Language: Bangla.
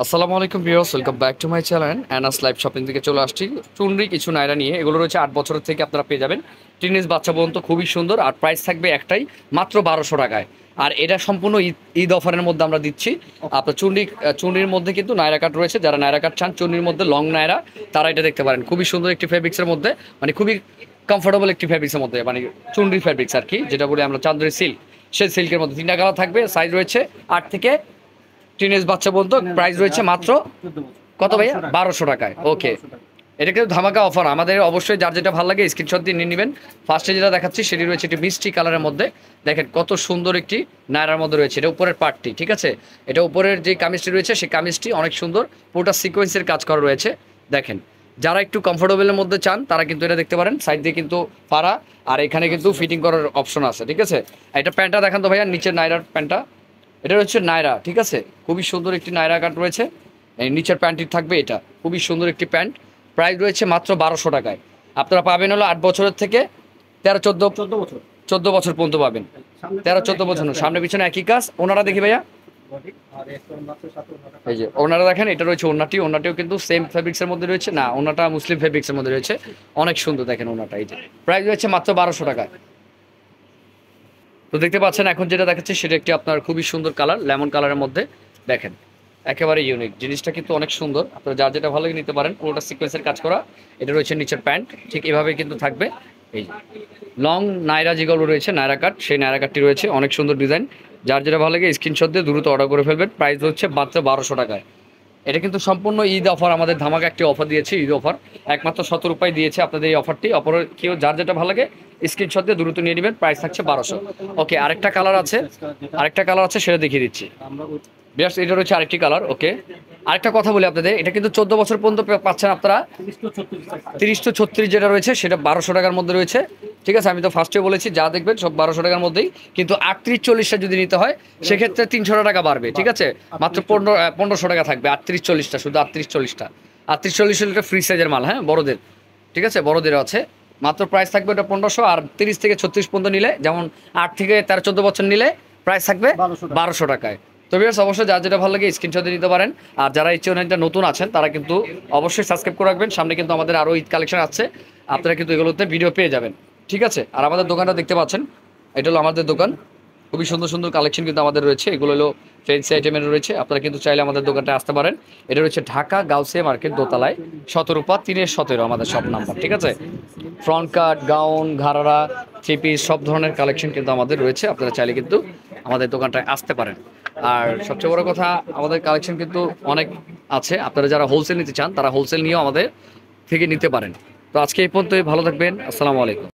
আসসালামু আলাইকুম viewers, welcome back to my channel Anas live shopping থেকে চলে আসছি চুনরি কিছু নায়রা নিয়ে। এগুলো রয়েছে 8 বছরের থেকে আপনারা পেয়ে যাবেন, টিনেজ বাচ্চা পর্যন্ত, খুবই সুন্দর। আর প্রাইস থাকবে একটাই, মাত্র 1200 টাকায়। আর এটা সম্পূর্ণ ঈদ অফারের মধ্যে আমরা দিচ্ছি। আপনার চুনরির মধ্যে কিন্তু নায়রা কাট রয়েছে, যারা নায়রা কাট চান চুনরির মধ্যে লং নায়রা, তারা এটা দেখতে পারেন। খুবই সুন্দর একটি ফেব্রিক্সের মধ্যে, মানে খুবই কমফোর্টেবল একটি ফেব্রিক্সের মধ্যে, মানে চুনরি ফেব্রিক্স আর কি, যেটা বলি আমরা চান্দ্রি সিল্ক। সেই সিল্কের মধ্যে 3টা কালার থাকবে, সাইজ রয়েছে 8 থেকে টিনেজ বাচ্চা পর্যন্ত। প্রাইস রয়েছে মাত্র কত ভাইয়া? 1200 টাকায়। ওকে, এটা কিন্তু ধামাকা অফার। আমাদের অবশ্যই যার যেটা ভালো লাগে স্ক্রিনশট দিয়ে নিয়ে নেবেন। ফার্স্টে যেটা দেখাচ্ছি সেটি রয়েছে একটি মিষ্টি কালারের মধ্যে। দেখেন কত সুন্দর একটি নায়রার মধ্যে রয়েছে। এটা উপরের পার্টটি, ঠিক আছে, এটা উপরের যে কামিজটি রয়েছে সেই কামিজটি অনেক সুন্দর, পুরোটা সিকোয়েন্সের কাজ করা রয়েছে। দেখেন, যারা একটু কমফোর্টেবলের মধ্যে চান তারা কিন্তু এটা দেখতে পারেন। সাইড দিয়ে কিন্তু ফাড়া, আর এখানে কিন্তু ফিটিং করার অপশন আছে, ঠিক আছে। এটা প্যান্টটা দেখান তো ভাইয়া, নিচের নায়রার প্যান্টটা, এটা হচ্ছে নায়রা, ঠিক আছে। খুবই সুন্দর একটি নায়রা কাট রয়েছে। এই নিচের প্যান্টটি থাকবে এটা, খুবই সুন্দর একটি প্যান্ট। প্রাইস রয়েছে মাত্র 1200 টাকায়। আপনারা পাবেন হলো 8 বছরের থেকে 14 বছর পর্যন্ত পাবেন। 13-14 বছর, সামনে পিছনে একই কাজ। ওনারা দেখি ভাইয়া, এই যে ওনারা দেখেন, এটা রয়েছে ওনাটিও কিন্তু সেম ফেব্রিক্সের মধ্যে রয়েছে। না, ওনাটা মুসলিম ফেব্রিক্সের মধ্যে রয়েছে, অনেক সুন্দর। দেখেন ওনাটা, এই যে প্রাইস রয়েছে মাত্র 1200 টাকায়। তো দেখতে পাচ্ছেন এখন যেটা দেখাচ্ছে সেটা একটি আপনার খুবই সুন্দর কালার, লেমন কালারের মধ্যে। দেখেন একেবারে ইউনিক জিনিসটা, কিন্তু অনেক সুন্দর। আপনারা যার যেটা ভালো লাগে নিতে পারেন। পুরোটা সিকোয়েন্সের কাজ করা। এটা রয়েছে নিচের প্যান্ট, ঠিক এভাবে কিন্তু থাকবে। এই লং নায়রা যেগুলো রয়েছে, নায়রা কাট, সেই নায়রা কাটটি রয়েছে, অনেক সুন্দর ডিজাইন। যার যেটা ভালো লাগে স্ক্রিনশট দিয়ে দ্রুত অর্ডার করে ফেলবেন। প্রাইস হচ্ছে মাত্র 1200 টাকায়। এটা কিন্তু সম্পূর্ণ ঈদ অফার, আমাদের ধামাকা একটি অফার দিয়েছে, ঈদ অফার। একমাত্র 17 রুপায় দিয়েছে আপনাদের এই অফারটি। অপরের কেউ যার যেটা ভালো লাগে স্ক্রিনশট দিয়ে দ্রুত নিয়ে নেবেন। প্রাইস থাকছে 1200। ওকে, আরেকটা কালার আছে, সেটা দেখিয়ে দিচ্ছি। বেশ, এটা রয়েছে আরেকটি কালার। ওকে, আরেকটা কথা বলি আপনাদের, এটা কিন্তু 14 বছর পর্যন্ত পাচ্ছেন আপনারা। 30-36 যেটা রয়েছে সেটা 1200 টাকার মধ্যে রয়েছে, ঠিক আছে। আমি তো ফার্স্টে বলেছি যা দেখবেন সব 1200 টাকার মধ্যেই। কিন্তু 38-40টা যদি নিতে হয় সেক্ষেত্রে 300 টাকা বাড়বে, ঠিক আছে। মাত্র 1500 টাকা থাকবে 38-40টা, শুধু 38-40টা। 38-40 ফ্রি সাইজের মাল, হ্যাঁ, বড়দের, ঠিক আছে, বড়দের আছে। মাত্র প্রাইস থাকবে ওটা 1500। আর 30 থেকে 36 পর্যন্ত নিলে, যেমন 8 থেকে 13-14 বছর নিলে প্রাইস থাকবে 1200 টাকায়। তো ভিউয়ার্স, অবশ্যই যার যেটা ভালো লাগে স্ক্রিনশট দিয়ে নিতে পারেন। আর যারা এই চ্যানেলটা নতুন আছেন তারা কিন্তু অবশ্যই সাবস্ক্রাইব করে রাখবেন। সামনে কিন্তু আমাদের আরও ঈদ কালেকশন আছে, আপনারা কিন্তু এগুলোতে ভিডিও পেয়ে যাবেন, ঠিক আছে। আর আমাদের দোকানটা দেখতে পাচ্ছেন, এটা হলো আমাদের দোকান। খুবই সুন্দর সুন্দর কালেকশন কিন্তু আমাদের রয়েছে। এগুলো হলো ফ্যান্সি আইটেমের রয়েছে, আপনারা কিন্তু চাইলে আমাদের দোকানটা আসতে পারেন। এটা রয়েছে ঢাকা গাউসিয়া মার্কেট, দোতলায়, 17/3-17 আমাদের সব নাম্বার, ঠিক আছে। ফ্রন্ট কাট, গাউন, ঘাড়ারা, থ্রি পিস, সব ধরনের কালেকশন কিন্তু আমাদের রয়েছে। আপনারা চাইলে কিন্তু আমাদের দোকানটায় আসতে পারেন। আর সবচেয়ে বড় কথা, আমাদের কালেকশন কিন্তু অনেক আছে। আপনারা যারা হোলসেল নিতে চান তারা হোলসেল নিয়েও আমাদের থেকে নিতে পারেন। তো আজকে এই পর্যন্তই, ভালো থাকবেন, আসসালামু আলাইকুম।